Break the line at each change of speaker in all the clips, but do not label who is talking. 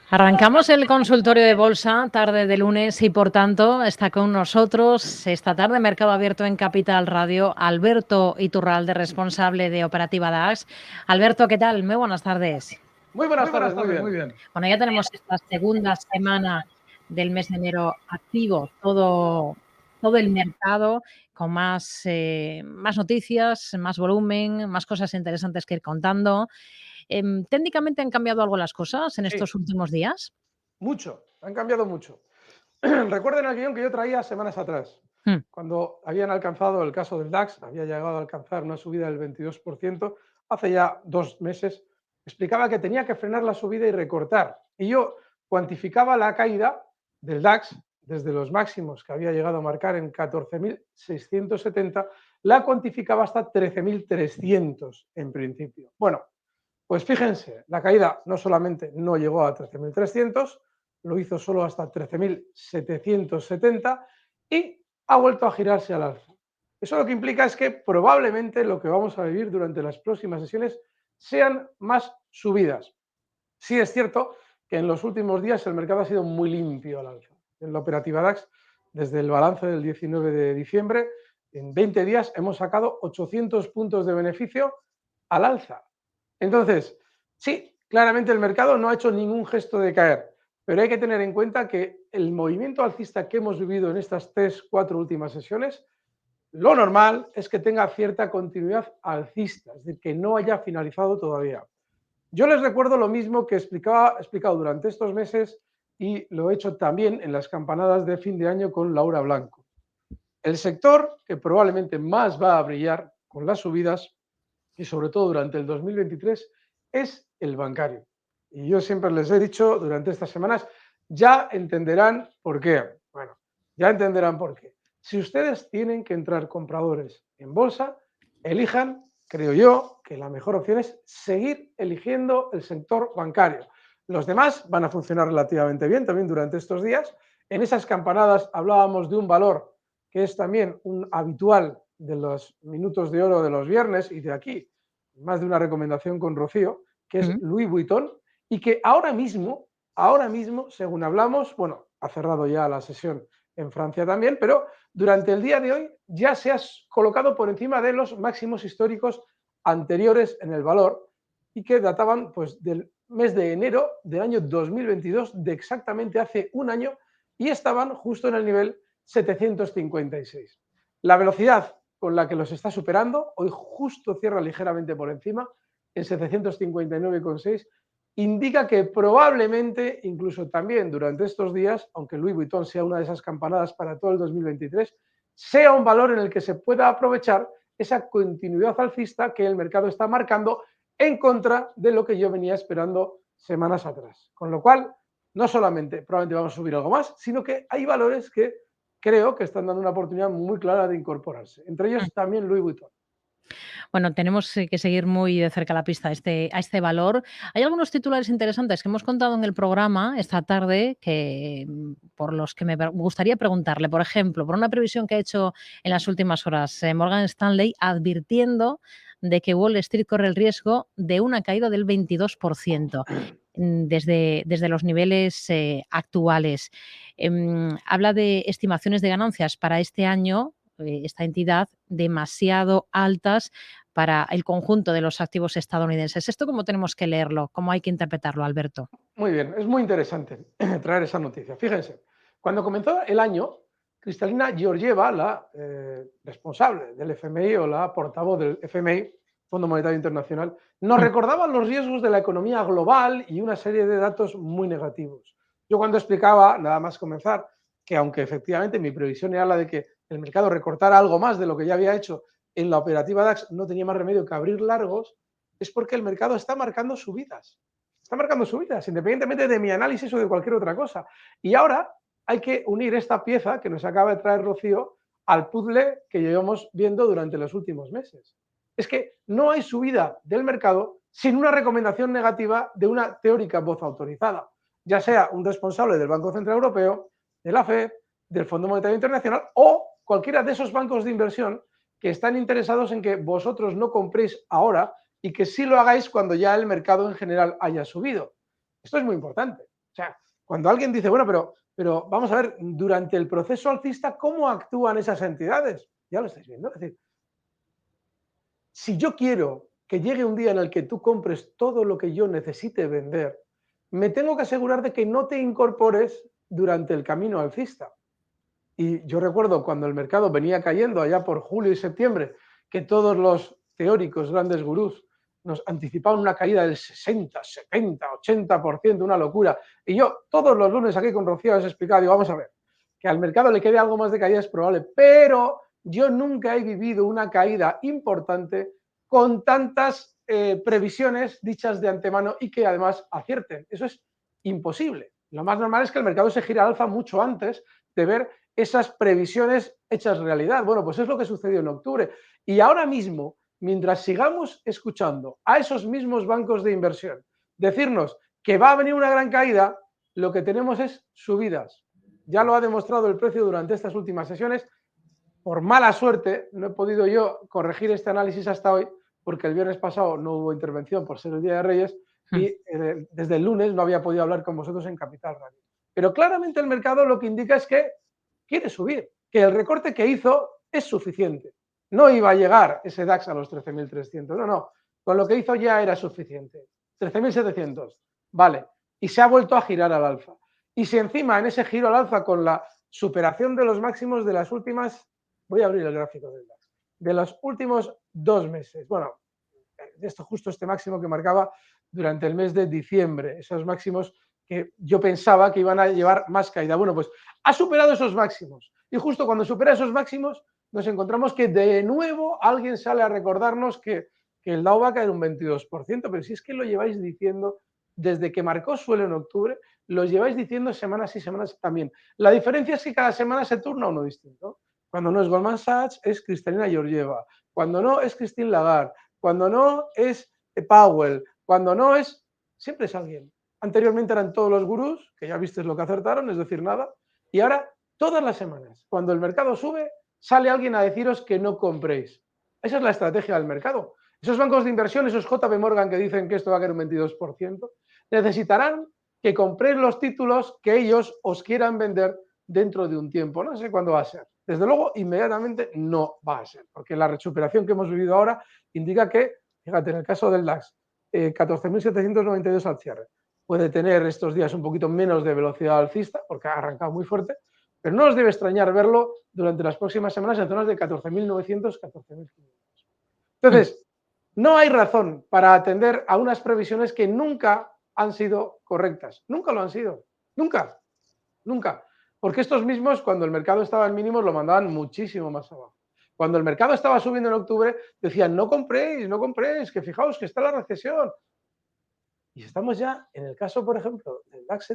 Arrancamos el consultorio de bolsa tarde de lunes y por tanto está con nosotros esta tarde Mercado Abierto en Capital Radio Alberto Iturralde, responsable de Operativa DAX. Alberto, ¿qué tal? Muy buenas tardes.
Muy buenas tardes, muy bien.
Bueno, ya tenemos esta segunda semana del mes de enero activo, todo el mercado con más noticias, más volumen, más cosas interesantes que ir contando. ¿Técnicamente han cambiado algo las cosas en estos
Sí,
últimos días?
mucho, han cambiado mucho. Recuerden el guión que yo traía semanas atrás,
Mm.
cuando habían alcanzado el caso del DAX, había llegado a alcanzar una subida del 22%, hace ya 2 meses, explicaba que tenía que frenar la subida y recortar. Y yo cuantificaba la caída del DAX desde los máximos que había llegado a marcar en 14.670, la cuantificaba hasta 13.300 en principio. Bueno, pues fíjense, la caída no solamente no llegó a 13.300, lo hizo solo hasta 13.770 y ha vuelto a girarse al alza. Eso lo que implica es que probablemente lo que vamos a vivir durante las próximas sesiones sean más subidas. Sí es cierto que en los últimos días el mercado ha sido muy limpio al alza. En la operativa DAX, desde el balance del 19 de diciembre, en 20 días hemos sacado 800 puntos de beneficio al alza. Entonces, sí, claramente el mercado no ha hecho ningún gesto de caer, pero hay que tener en cuenta que el movimiento alcista que hemos vivido en estas 3-4 últimas sesiones, lo normal es que tenga cierta continuidad alcista, es decir, que no haya finalizado todavía. Yo les recuerdo lo mismo que he explicado durante estos meses y lo he hecho también en las campanadas de fin de año con Laura Blanco. El sector que probablemente más va a brillar con las subidas y sobre todo durante el 2023 es el bancario. Y yo siempre les he dicho durante estas semanas, ya entenderán por qué. Bueno, ya entenderán por qué. Si ustedes tienen que entrar compradores en bolsa, elijan, creo yo, que la mejor opción es seguir eligiendo el sector bancario. Los demás van a funcionar relativamente bien también durante estos días. En esas campanadas hablábamos de un valor que es también un habitual de los minutos de oro de los viernes y de aquí, más de una recomendación con Rocío, que es
Mm.
Louis Vuitton, y que ahora mismo, según hablamos, bueno, ha cerrado ya la sesión en Francia también, pero durante el día de hoy ya se ha colocado por encima de los máximos históricos anteriores en el valor y que databan pues del mes de enero del año 2022, de exactamente hace un año, y estaban justo en el nivel 756. La velocidad con la que los está superando, hoy justo cierra ligeramente por encima, en 759,6, indica que probablemente, incluso también durante estos días, aunque Louis Vuitton sea una de esas campanadas para todo el 2023, sea un valor en el que se pueda aprovechar esa continuidad alcista que el mercado está marcando en contra de lo que yo venía esperando semanas atrás. Con lo cual, no solamente probablemente vamos a subir algo más, sino que hay valores que creo que están dando una oportunidad muy clara de incorporarse. Entre ellos también Louis Vuitton.
Bueno, tenemos que seguir muy de cerca la pista a este valor. Hay algunos titulares interesantes que hemos contado en el programa esta tarde que por los que me gustaría preguntarle. Por ejemplo, por una previsión que ha hecho en las últimas horas Morgan Stanley advirtiendo de que Wall Street corre el riesgo de una caída del 22% desde los niveles actuales. Habla de estimaciones de ganancias para este año, esta entidad, demasiado altas para el conjunto de los activos estadounidenses. ¿Esto cómo tenemos que leerlo? ¿Cómo hay que interpretarlo, Alberto?
Muy bien, es muy interesante traer esa noticia. Fíjense, cuando comenzó el año, Cristalina Georgieva, la responsable del FMI o la portavoz del FMI, Fondo Monetario Internacional, nos
Mm.
recordaba los riesgos de la economía global y una serie de datos muy negativos. Yo cuando explicaba, nada más comenzar, que aunque efectivamente mi previsión era la de que el mercado recortara algo más de lo que ya había hecho en la operativa DAX, no tenía más remedio que abrir largos, es porque el mercado está marcando subidas, independientemente de mi análisis o de cualquier otra cosa. Y ahora hay que unir esta pieza que nos acaba de traer Rocío al puzzle que llevamos viendo durante los últimos meses. Es que no hay subida del mercado sin una recomendación negativa de una teórica voz autorizada, ya sea un responsable del Banco Central Europeo, de la FED, del Fondo Monetario Internacional o cualquiera de esos bancos de inversión que están interesados en que vosotros no compréis ahora y que sí lo hagáis cuando ya el mercado en general haya subido. Esto es muy importante. sea, cuando alguien dice, bueno, pero vamos a ver, durante el proceso alcista, ¿cómo actúan esas entidades? Ya lo estáis viendo. Es decir, si yo quiero que llegue un día en el que tú compres todo lo que yo necesite vender, me tengo que asegurar de que no te incorpores durante el camino alcista. Y yo recuerdo cuando el mercado venía cayendo allá por julio y septiembre, que todos los teóricos, grandes gurús, nos anticipaban una caída del 60, 70, 80%, una locura. Y yo todos los lunes aquí con Rocío les explicaba, digo, vamos a ver, que al mercado le quede algo más de caída es probable, pero yo nunca he vivido una caída importante con tantas previsiones dichas de antemano y que además acierten. Eso es imposible. Lo más normal es que el mercado se gire al alza mucho antes de ver esas previsiones hechas realidad. Bueno, pues es lo que sucedió en octubre. Y ahora mismo, mientras sigamos escuchando a esos mismos bancos de inversión decirnos que va a venir una gran caída, lo que tenemos es subidas. Ya lo ha demostrado el precio durante estas últimas sesiones. Por mala suerte, no he podido yo corregir este análisis hasta hoy, porque el viernes pasado no hubo intervención por ser el Día de Reyes y desde el lunes no había podido hablar con vosotros en Capital Radio. Pero claramente el mercado lo que indica es que quiere subir, que el recorte que hizo es suficiente. No iba a llegar ese DAX a los 13.300, no, con lo que hizo ya era suficiente. 13.700, vale, y se ha vuelto a girar al alza. Y si encima en ese giro al alza con la superación de los máximos de las últimas, voy a abrir el gráfico del DAX, de los últimos 2 meses, bueno, justo este máximo que marcaba durante el mes de diciembre, esos máximos que yo pensaba que iban a llevar más caída. Bueno, pues ha superado esos máximos. Y justo cuando supera esos máximos, nos encontramos que de nuevo alguien sale a recordarnos que el Dow va a caer un 22%, pero si es que lo lleváis diciendo desde que marcó suelo en octubre, lo lleváis diciendo semanas y semanas también. La diferencia es que cada semana se turna uno distinto. Cuando no es Goldman Sachs, es Cristalina Georgieva. Cuando no, es Christine Lagarde. Cuando no, es Powell. Cuando no, es... Siempre es alguien. Anteriormente eran todos los gurús, que ya viste lo que acertaron, es decir, nada. Y ahora, todas las semanas, cuando el mercado sube, sale alguien a deciros que no compréis. Esa es la estrategia del mercado. Esos bancos de inversión, esos JP Morgan que dicen que esto va a caer un 22%, necesitarán que compréis los títulos que ellos os quieran vender dentro de un tiempo. No sé cuándo va a ser. Desde luego, inmediatamente no va a ser, porque la recuperación que hemos vivido ahora indica que, fíjate, en el caso del DAX, 14.792 al cierre. Puede tener estos días un poquito menos de velocidad alcista, porque ha arrancado muy fuerte, pero no os debe extrañar verlo durante las próximas semanas en zonas de 14.900, 14.500. Entonces, no hay razón para atender a unas previsiones que nunca han sido correctas. Nunca lo han sido. Nunca. Nunca. Porque estos mismos, cuando el mercado estaba en mínimos, lo mandaban muchísimo más abajo. Cuando el mercado estaba subiendo en octubre, decían, no compréis, que fijaos que está la recesión. Y estamos ya, en el caso, por ejemplo, del DAX,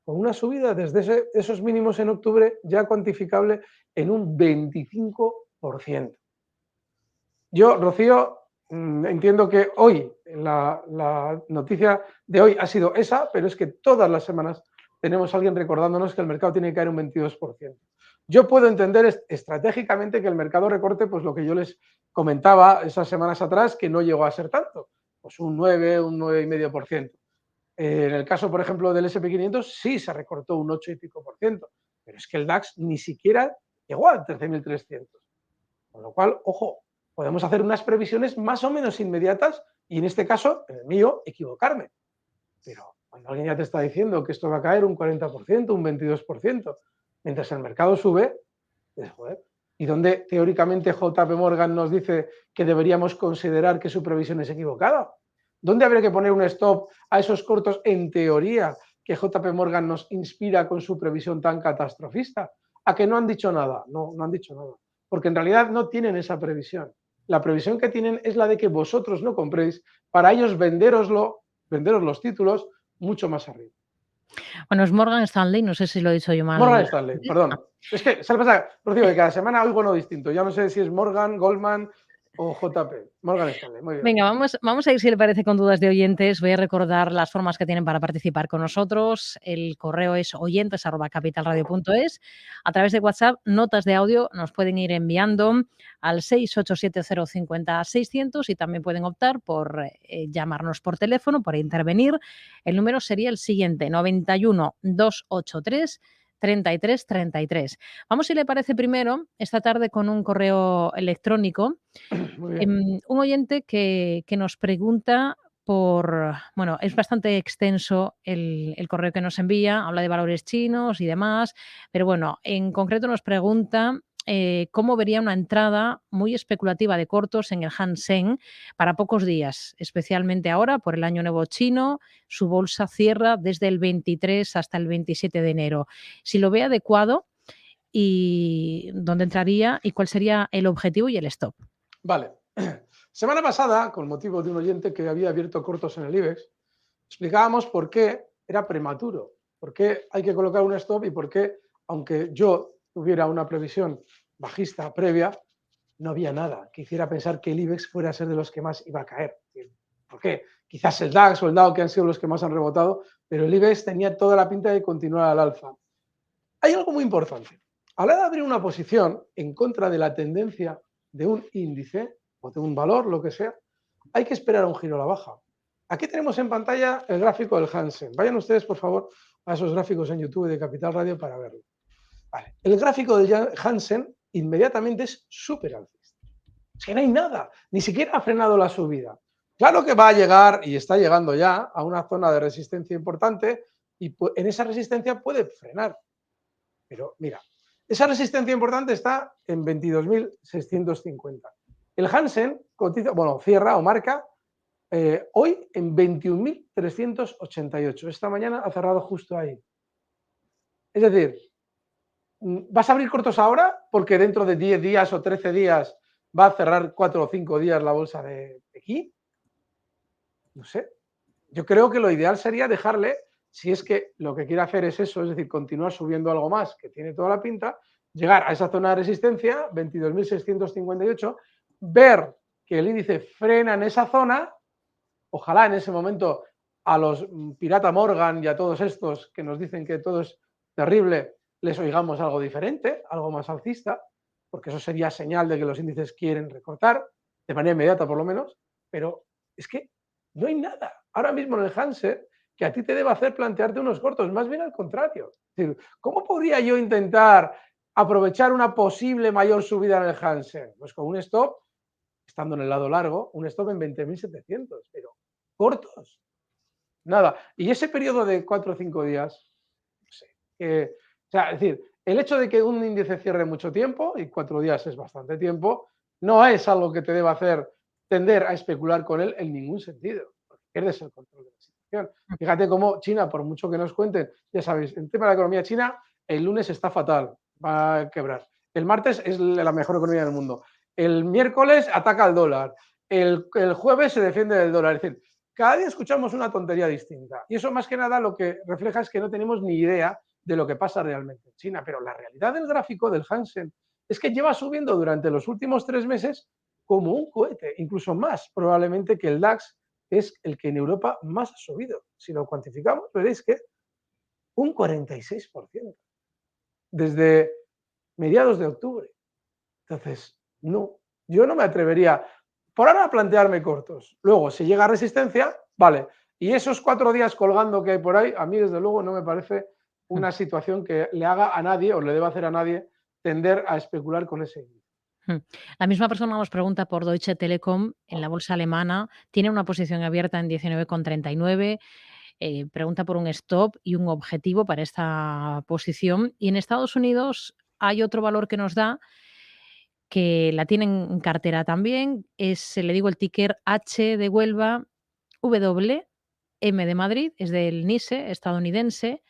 con una subida desde esos mínimos en octubre ya cuantificable en un 25%. Yo, Rocío, entiendo que hoy, la noticia de hoy ha sido esa, pero es que todas las semanas tenemos a alguien recordándonos que el mercado tiene que caer un 22%. Yo puedo entender estratégicamente que el mercado recorte, pues lo que yo les comentaba esas semanas atrás, que no llegó a ser tanto, pues un 9, un 9,5%. En el caso, por ejemplo, del SP500, sí se recortó un 8 y pico por ciento, pero es que el DAX ni siquiera llegó a 13.300. Con lo cual, ojo, podemos hacer unas previsiones más o menos inmediatas y en este caso, en el mío, equivocarme. Pero cuando alguien ya te está diciendo que esto va a caer un 40%, un 22%, mientras el mercado sube, pues, joder, ¿y dónde teóricamente JP Morgan nos dice que deberíamos considerar que su previsión es equivocada? ¿Dónde habría que poner un stop a esos cortos en teoría que JP Morgan nos inspira con su previsión tan catastrofista? ¿A que no han dicho nada? No, no han dicho nada. Porque en realidad no tienen esa previsión. La previsión que tienen es la de que vosotros no compréis para ellos venderos los títulos mucho más arriba.
Bueno, es Morgan Stanley, no sé si lo he dicho yo mal.
Morgan Stanley, perdón. Es que, ¿sabes qué pasa? Rocío, que cada semana oigo uno distinto. Ya no sé si es Morgan, Goldman. o JP, Morgan Stanley, muy bien.
Venga, vamos a ir, si le parece, con dudas de oyentes. Voy a recordar las formas que tienen para participar con nosotros. El correo es oyentes@capitalradio.es. A través de WhatsApp, notas de audio nos pueden ir enviando al 687050600 y también pueden optar por llamarnos por teléfono, por intervenir. El número sería el siguiente: 91 283 33 33. Vamos, si le parece, primero esta tarde con un correo electrónico.
Muy bien.
Un oyente que nos pregunta por, bueno, es bastante extenso el correo que nos envía, habla de valores chinos y demás, pero bueno, en concreto nos pregunta cómo vería una entrada muy especulativa de cortos en el Hang Seng para pocos días, especialmente ahora por el Año Nuevo chino. Su bolsa cierra desde el 23 hasta el 27 de enero. Si lo ve adecuado, y dónde entraría y cuál sería el objetivo y el stop.
Vale. Semana pasada, con motivo de un oyente que había abierto cortos en el IBEX, explicábamos por qué era prematuro, por qué hay que colocar un stop y por qué, aunque yo tuviera una previsión bajista previa, no había nada que hiciera pensar que el IBEX fuera a ser de los que más iba a caer. ¿Por qué? Quizás el DAX o el Dow, que han sido los que más han rebotado, pero el IBEX tenía toda la pinta de continuar al alza. Hay algo muy importante. A la hora de abrir una posición en contra de la tendencia de un índice o de un valor, lo que sea, hay que esperar a un giro a la baja. Aquí tenemos en pantalla el gráfico del Hansen. Vayan ustedes, por favor, a esos gráficos en YouTube de Capital Radio para verlo. Vale. El gráfico del Hansen inmediatamente es súper alcista. Es que no hay nada, ni siquiera ha frenado la subida. Claro que va a llegar, y está llegando ya, a una zona de resistencia importante, y en esa resistencia puede frenar. Pero mira, esa resistencia importante está en 22.650. El Hansen cotiza, bueno, cierra o marca hoy en 21.388. Esta mañana ha cerrado justo ahí. Es decir, ¿vas a abrir cortos ahora? Porque dentro de 10 días o 13 días va a cerrar 4 o 5 días la bolsa de aquí. No sé. Yo creo que lo ideal sería dejarle, si es que lo que quiere hacer es eso, es decir, continuar subiendo algo más, que tiene toda la pinta, llegar a esa zona de resistencia, 22.658, ver que el índice frena en esa zona, ojalá en ese momento a los Pirata Morgan y a todos estos que nos dicen que todo es terrible, les oigamos algo diferente, algo más alcista, porque eso sería señal de que los índices quieren recortar, de manera inmediata por lo menos, pero es que no hay nada ahora mismo en el Hansen que a ti te deba hacer plantearte unos cortos, más bien al contrario. Es decir, ¿cómo podría yo intentar aprovechar una posible mayor subida en el Hansen? Pues con un stop, estando en el lado largo, un stop en 20.700, pero cortos, nada. Y ese periodo de 4 o 5 días, no sé, o sea, es decir, el hecho de que un índice cierre mucho tiempo, y 4 días es bastante tiempo, no es algo que te deba hacer tender a especular con él en ningún sentido, porque pierdes el control de la situación. Fíjate cómo China, por mucho que nos cuenten, ya sabéis, el tema de la economía china, el lunes está fatal, va a quebrar. El martes es la mejor economía del mundo. El miércoles ataca al dólar. El jueves se defiende del dólar. Es decir, cada día escuchamos una tontería distinta. Y eso más que nada lo que refleja es que no tenemos ni idea de lo que pasa realmente en China. Pero la realidad del gráfico del Hansen es que lleva subiendo durante los últimos 3 meses como un cohete, incluso más probablemente que el DAX, que es el que en Europa más ha subido. Si lo cuantificamos, veréis que un 46% desde mediados de octubre. Entonces, no, yo no me atrevería por ahora a plantearme cortos. Luego, si llega a resistencia, vale. Y esos 4 días colgando que hay por ahí, a mí desde luego no me parece una situación que le haga a nadie o le deba hacer a nadie tender a especular con ese índice.
La misma persona nos pregunta por Deutsche Telekom en la bolsa alemana. Tiene una posición abierta en 19,39. Pregunta por un stop y un objetivo para esta posición. Y en Estados Unidos hay otro valor que nos da, que la tienen en cartera también. Es, le digo el ticker H de Huelva, W, M de Madrid, es del NISE estadounidense.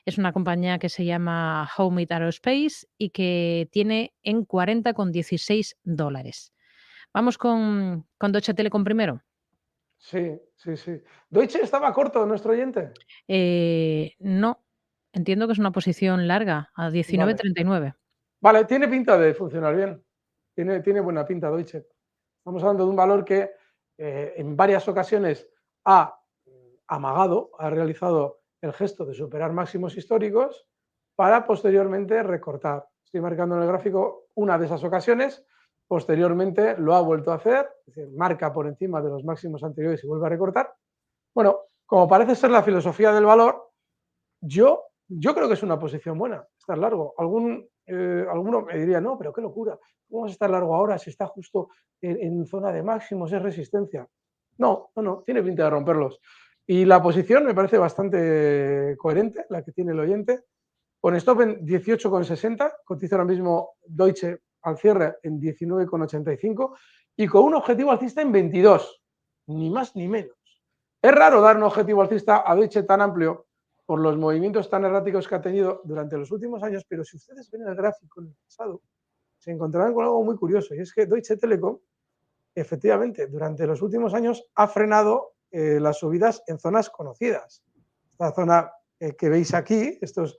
Es una compañía que se llama Howmet Aerospace y que tiene en 40,16 $. Vamos con Deutsche Telekom primero.
Sí, sí, sí. Deutsche estaba corto, nuestro oyente.
No, entiendo que es una posición larga, a
Vale.
19,39.
Vale, tiene pinta de funcionar bien. Tiene buena pinta Deutsche. Estamos hablando de un valor que en varias ocasiones ha amagado, ha realizado el gesto de superar máximos históricos para posteriormente recortar. Estoy marcando en el gráfico una de esas ocasiones, posteriormente lo ha vuelto a hacer, es decir, marca por encima de los máximos anteriores y vuelve a recortar. Bueno, como parece ser la filosofía del valor, yo creo que es una posición buena, estar largo. Alguno me diría, no, pero qué locura, ¿cómo vas a estar largo ahora si está justo en zona de máximos, es resistencia? No, no, no, tiene pinta de romperlos. Y la posición me parece bastante coherente, la que tiene el oyente, con stop en 18,60, cotiza ahora mismo Deutsche al cierre en 19,85 y con un objetivo alcista en 22, ni más ni menos. Es raro dar un objetivo alcista a Deutsche tan amplio por los movimientos tan erráticos que ha tenido durante los últimos años, pero si ustedes ven el gráfico en el pasado, se encontrarán con algo muy curioso, y es que Deutsche Telekom, efectivamente, durante los últimos años ha frenado las subidas en zonas conocidas. Esta zona que veis aquí, estos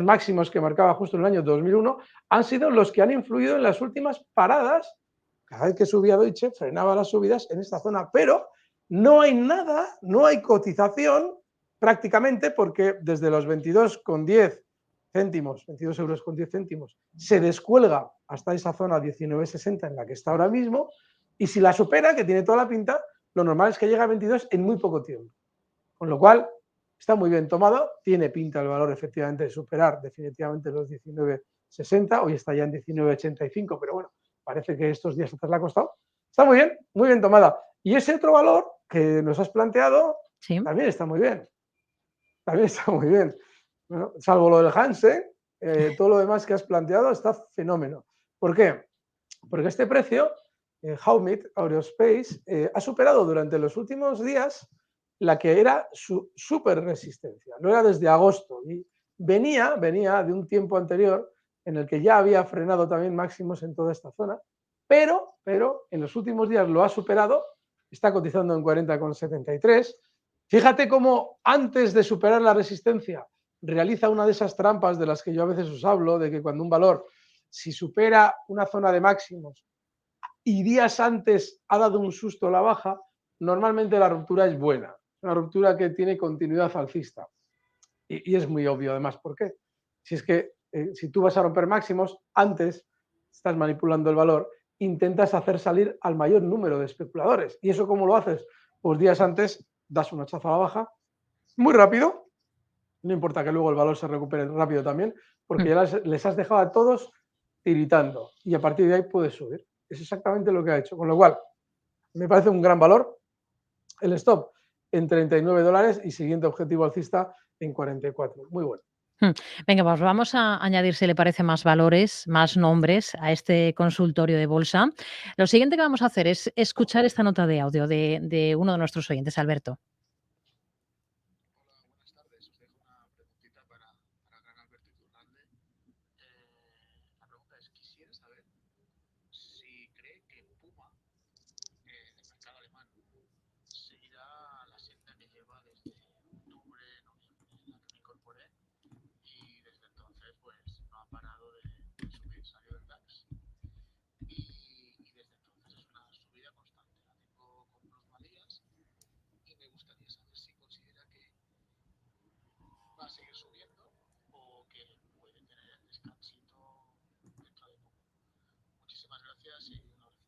máximos que marcaba justo en el año 2001, han sido los que han influido en las últimas paradas. Cada vez que subía Deutsche, frenaba las subidas en esta zona, pero no hay nada, no hay cotización prácticamente, porque desde los 22,10 céntimos, 22 euros con 10 céntimos, se descuelga hasta esa zona 19,60 en la que está ahora mismo, y si la supera, que tiene toda la pinta, lo normal es que llegue a 22 en muy poco tiempo. Con lo cual, está muy bien tomado, tiene pinta el valor efectivamente de superar definitivamente los 19,60, hoy está ya en 19,85, pero bueno, parece que estos días atrás le ha costado. Está muy bien tomada. Y ese otro valor que nos has planteado,
Sí.
también está muy bien. También está muy bien. Bueno, salvo lo del Hansen, todo lo demás que has planteado está fenómeno. ¿Por qué? Porque este precio, Howmet Aerospace, ha superado durante los últimos días la que era su super resistencia. No era desde agosto. Y venía de un tiempo anterior en el que ya había frenado también máximos en toda esta zona, pero en los últimos días lo ha superado, está cotizando en 40,73. Fíjate cómo antes de superar la resistencia realiza una de esas trampas de las que yo a veces os hablo, de que cuando un valor, si supera una zona de máximos y días antes ha dado un susto a la baja, normalmente la ruptura es buena, una ruptura que tiene continuidad alcista. Y es muy obvio además, ¿por qué? Si es que si tú vas a romper máximos, antes estás manipulando el valor, intentas hacer salir al mayor número de especuladores. ¿Y eso cómo lo haces? Pues días antes das un hachazo a la baja, muy rápido, no importa que luego el valor se recupere rápido también, porque ya les has dejado a todos tiritando y a partir de ahí puedes subir. Es exactamente lo que ha hecho, con lo cual me parece un gran valor. El stop en $39 y siguiente objetivo alcista en 44. Muy bueno.
Venga, pues vamos a añadir, si le parece, más valores, más nombres a este consultorio de bolsa. Lo siguiente que vamos a hacer es escuchar esta nota de audio de uno de nuestros oyentes, Alberto.
Buenas tardes. Os dejo una preguntita para gran Alberto Iturralde. La pregunta es, quisiera saber si cree que Puma, del mercado alemán, seguirá la senda que lleva desde octubre, noviembre, en la que me incorporé, y desde entonces pues no ha parado de subir, salió del DAX, y desde entonces es una subida constante. La tengo con plusvalías y me gustaría saber si considera que va a seguir subiendo o que puede tener el descansito dentro de poco. Muchísimas gracias y un abrazo.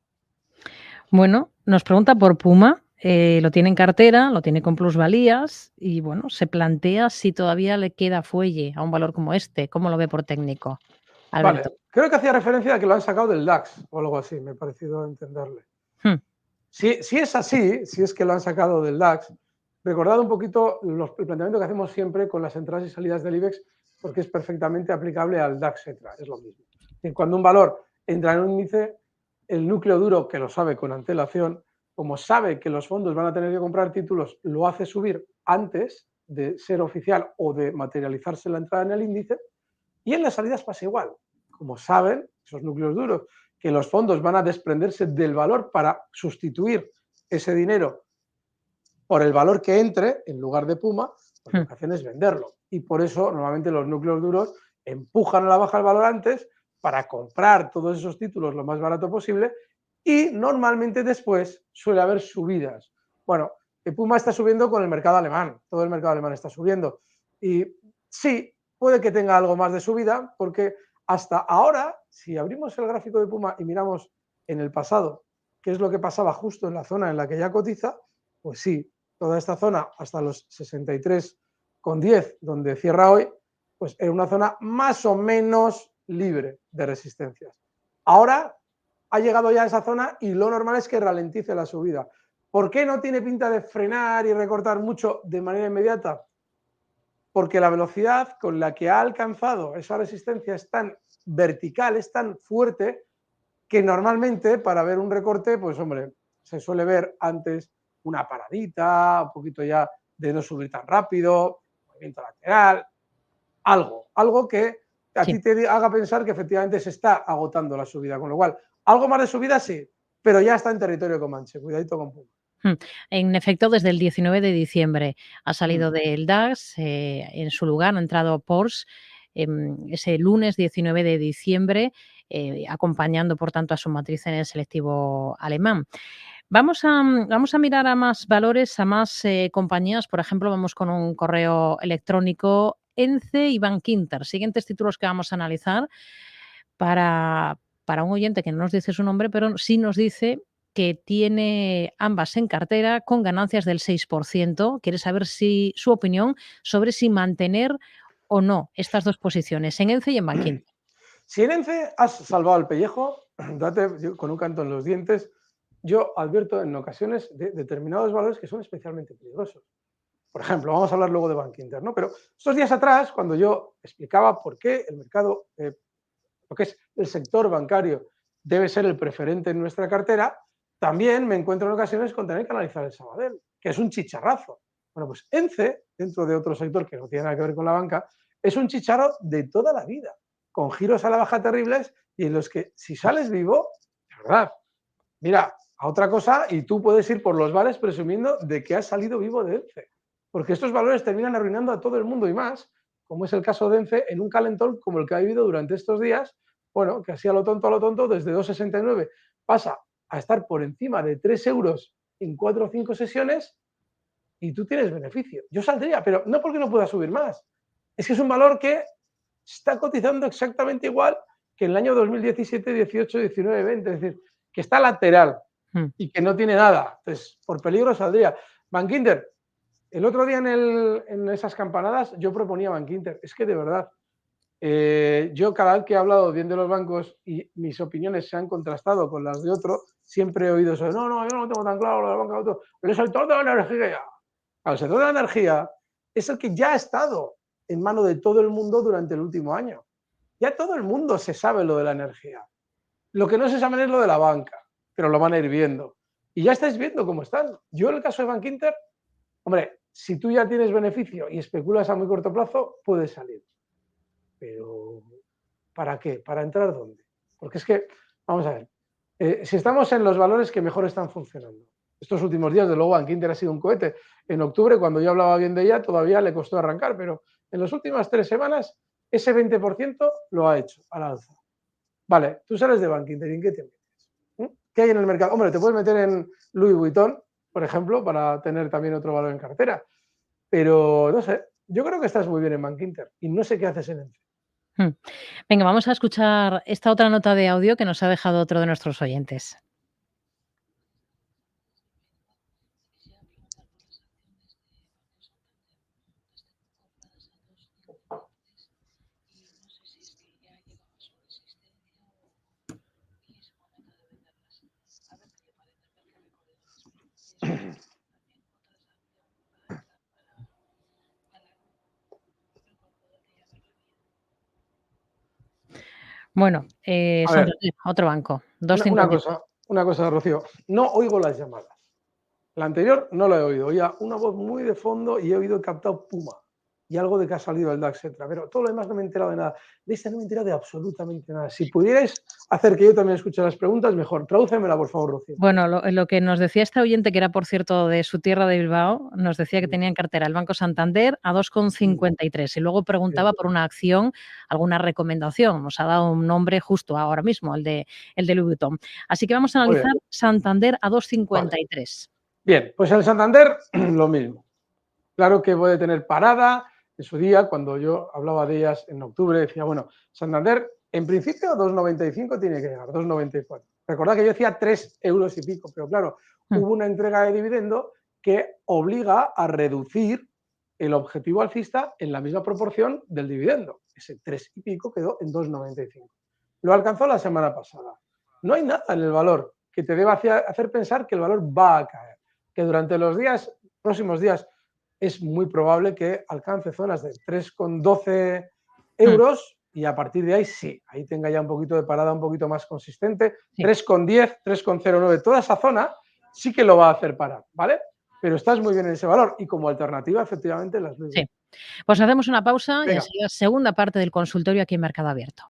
Bueno, nos pregunta por Puma, lo tiene en cartera, lo tiene con plusvalías y, bueno, se plantea si todavía le queda fuelle a un valor como este. ¿Cómo lo ve por técnico, Alberto?
Vale, creo que hacía referencia a que lo han sacado del DAX o algo así, me ha parecido entenderle. Si es así, si es que lo han sacado del DAX, recordad un poquito el planteamiento que hacemos siempre con las entradas y salidas del IBEX, porque es perfectamente aplicable al DAX ETRA, es lo mismo. Cuando un valor entra en un índice, el núcleo duro, que lo sabe con antelación, como sabe que los fondos van a tener que comprar títulos, lo hace subir antes de ser oficial o de materializarse la entrada en el índice, y en las salidas pasa igual. Como saben, esos núcleos duros, que los fondos van a desprenderse del valor para sustituir ese dinero por el valor que entre en lugar de Puma, pues lo que hacen es venderlo. Y por eso normalmente los núcleos duros empujan a la baja el valor antes para comprar todos esos títulos lo más barato posible y normalmente después suele haber subidas. Bueno, Puma está subiendo con el mercado alemán, todo el mercado alemán está subiendo. Y sí, puede que tenga algo más de subida, porque hasta ahora, si abrimos el gráfico de Puma y miramos en el pasado qué es lo que pasaba justo en la zona en la que ya cotiza, pues sí, toda esta zona hasta los 63,10, donde cierra hoy, pues era una zona más o menos libre de resistencias. Ahora ha llegado ya a esa zona y lo normal es que ralentice la subida. ¿Por qué no tiene pinta de frenar y recortar mucho de manera inmediata? Porque la velocidad con la que ha alcanzado esa resistencia es tan vertical, es tan fuerte, que normalmente para ver un recorte, pues hombre, se suele ver antes una paradita, un poquito ya de no subir tan rápido, movimiento lateral, algo que a ti
Sí.
te haga pensar que efectivamente se está agotando la subida, con lo cual, algo más de subida sí, pero ya está en territorio comanche, cuidadito con Puma.
En efecto, desde el 19 de diciembre ha
Mm.
salido del DAX, en su lugar ha entrado Porsche, ese lunes 19 de diciembre, acompañando, por tanto, a su matriz en el selectivo alemán. Vamos a mirar a más valores, a más, compañías. Por ejemplo, vamos con un correo electrónico, ENCE y Bankinter, siguientes títulos que vamos a analizar para un oyente que no nos dice su nombre, pero sí nos dice que tiene ambas en cartera con ganancias del 6%. Quiere saber su opinión sobre si mantener o no estas 2 posiciones, en ENCE y en Bankinter.
Si en ENCE has salvado el pellejo, date con un canto en los dientes. Yo advierto en ocasiones de determinados valores que son especialmente peligrosos. Por ejemplo, vamos a hablar luego de Bankinter, ¿no? Pero estos días atrás, cuando yo explicaba por qué el mercado, lo que es el sector bancario, debe ser el preferente en nuestra cartera, también me encuentro en ocasiones con tener que analizar el Sabadell, que es un chicharrazo. Bueno, pues ENCE, dentro de otro sector que no tiene nada que ver con la banca, es un chicharro de toda la vida, con giros a la baja terribles y en los que si sales vivo, de verdad, mira, a otra cosa y tú puedes ir por los bares presumiendo de que has salido vivo de ENCE, porque estos valores terminan arruinando a todo el mundo y más, como es el caso de ENCE, en un calentón como el que ha vivido durante estos días, bueno, que así a lo tonto, desde 2,69 pasa a estar por encima de 3 euros en 4 o 5 sesiones y tú tienes beneficio. Yo saldría, pero no porque no pueda subir más, es que es un valor que está cotizando exactamente igual que en el año 2017, 18, 19, 20, es decir, que está lateral
Mm.
y que no tiene nada. Entonces, por peligro saldría. Bankinter, el otro día en esas campanadas yo proponía Bankinter. Es que de verdad, yo cada vez que he hablado bien de los bancos y mis opiniones se han contrastado con las de otro, siempre he oído eso. No, yo no tengo tan claro lo de la banca de otro. El sector de la energía. El sector de la energía es el que ya ha estado en mano de todo el mundo durante el último año. Ya todo el mundo se sabe lo de la energía. Lo que no se sabe es lo de la banca, pero lo van a ir viendo. Y ya estáis viendo cómo están. Yo en el caso de Bankinter, hombre, si tú ya tienes beneficio y especulas a muy corto plazo, puedes salir. Pero ¿para qué? ¿Para entrar dónde? Porque es que, vamos a ver, si estamos en los valores que mejor están funcionando. Estos últimos días, de luego, Bankinter ha sido un cohete. En octubre, cuando yo hablaba bien de ella, todavía le costó arrancar, pero en las últimas 3 semanas, ese 20% lo ha hecho al alza. Vale, tú sales de Bankinter, ¿y en qué te metes? ¿Qué hay en el mercado? Hombre, te puedes meter en Louis Vuitton, por ejemplo, para tener también otro valor en cartera. Pero no sé, yo creo que estás muy bien en Bankinter y no sé qué haces en ENCE.
Mm. Venga, vamos a escuchar esta otra nota de audio que nos ha dejado otro de nuestros oyentes. Bueno,
A ver,
Santander, otro banco,
una
2,53.
cosa, Rocío. No oigo las llamadas. La anterior no la he oído. Oía una voz muy de fondo y he oído captado Puma. y algo de que ha salido el DAX, etcétera. Pero todo lo demás no me he enterado de nada. De esta no me he enterado de absolutamente nada. Si pudierais hacer que yo también escuche las preguntas, mejor. Tradúcemela, por favor, Rocío.
Bueno, lo que nos decía esta oyente, que era, por cierto, de su tierra de Bilbao, nos decía que tenía en cartera el Banco Santander a 2,53 y luego preguntaba por una acción, alguna recomendación. Nos ha dado un nombre justo ahora mismo, el de Louis Vuitton. Así que vamos a analizar Santander a 2,53.
Bien, pues en Santander lo mismo. Claro que puede tener parada. En su día, cuando yo hablaba de ellas en octubre, decía, bueno, Santander en principio 2,95 tiene que llegar, 2,94. Recordad que yo decía 3 euros y pico, pero claro, hubo una entrega de dividendo que obliga a reducir el objetivo alcista en la misma proporción del dividendo. Ese 3 y pico quedó en 2,95. Lo alcanzó la semana pasada. No hay nada en el valor que te deba hacer pensar que el valor va a caer, que durante los próximos días es muy probable que alcance zonas de 3,12 euros y a partir de ahí sí, ahí tenga ya un poquito de parada un poquito más consistente, 3,10, 3,09, toda esa zona sí que lo va a hacer parar, ¿vale? Pero estás muy bien en ese valor y como alternativa efectivamente las veo.
Sí, pues hacemos una pausa y enseguida segunda parte del consultorio aquí en Mercado Abierto.